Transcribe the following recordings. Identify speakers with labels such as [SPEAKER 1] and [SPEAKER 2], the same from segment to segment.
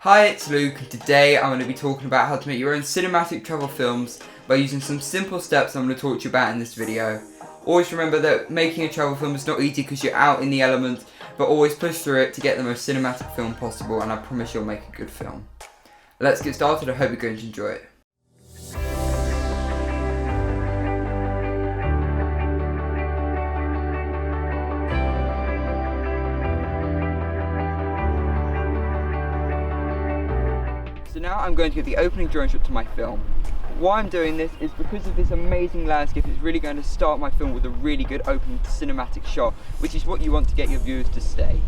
[SPEAKER 1] Hi, it's Luke, and today I'm going to be talking about how to make your own cinematic travel films by using some simple steps I'm going to talk to you about in this video. Always remember that making a travel film is not easy because you're out in the element, but always push through it to get the most cinematic film possible, and I promise you'll make a good film. Let's get started. I hope you're going to enjoy it. So now I'm going to get the opening drone shot to my film. Why I'm doing this is because of this amazing landscape. It's really going to start my film with a really good opening cinematic shot, which is what you want to get your viewers to stay.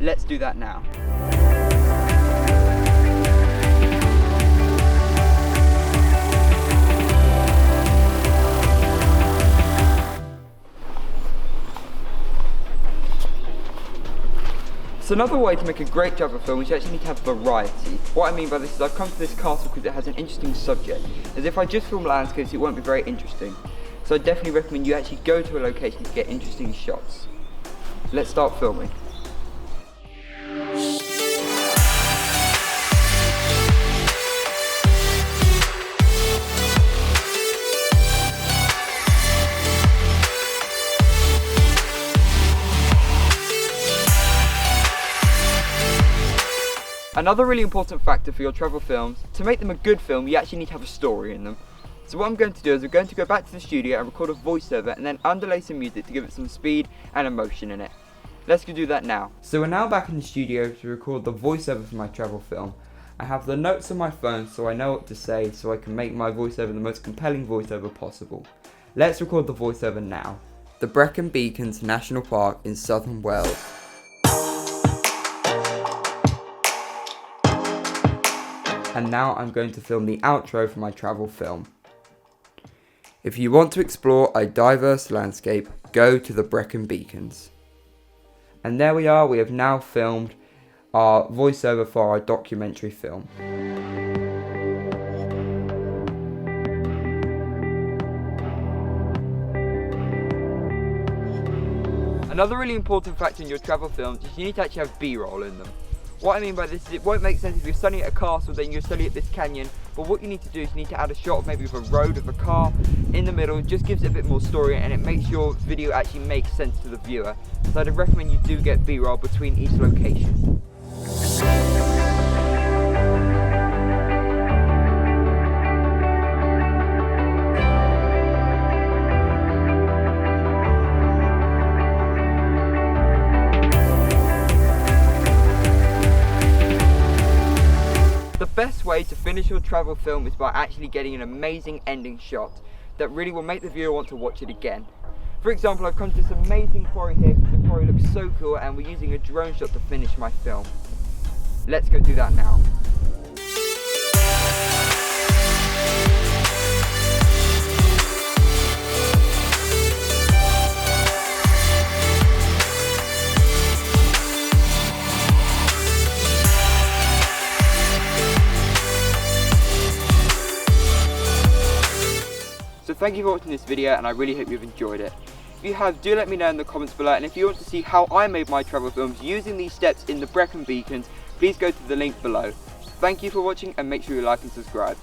[SPEAKER 1] Let's do that now. So another way to make a great travel film is you actually need to have variety. What I mean by this is I've come to this castle because it has an interesting subject. As if I just film landscapes, it won't be very interesting. So I definitely recommend you actually go to a location to get interesting shots. Let's start filming. Another really important factor for your travel films, to make them a good film, you actually need to have a story in them. So what I'm going to do is we're going to go back to the studio and record a voiceover and then underlay some music to give it some speed and emotion in it. Let's go do that now. So we're now back in the studio to record the voiceover for my travel film. I have the notes on my phone so I know what to say so I can make my voiceover the most compelling voiceover possible. Let's record the voiceover now. The Brecon Beacons National Park in southern Wales. And now I'm going to film the outro for my travel film. If you want to explore a diverse landscape, go to the Brecon Beacons. And there we are, we have now filmed our voiceover for our documentary film. Another really important factor in your travel films is you need to actually have B-roll in them. What I mean by this is it won't make sense if you're studying at a castle then you're studying at this canyon, but what you need to do is you need to add a shot of maybe of a road, of a car in the middle. It just gives it a bit more story and it makes your video actually make sense to the viewer. So I'd recommend you do get B-roll between each location. The best way to finish your travel film is by actually getting an amazing ending shot that really will make the viewer want to watch it again. For example, I've come to this amazing quarry here because the quarry looks so cool and we're using a drone shot to finish my film. Let's go do that now. So thank you for watching this video and I really hope you've enjoyed it. If you have, do let me know in the comments below, and if you want to see how I made my travel films using these steps in the Brecon Beacons, please go to the link below. Thank you for watching and make sure you like and subscribe.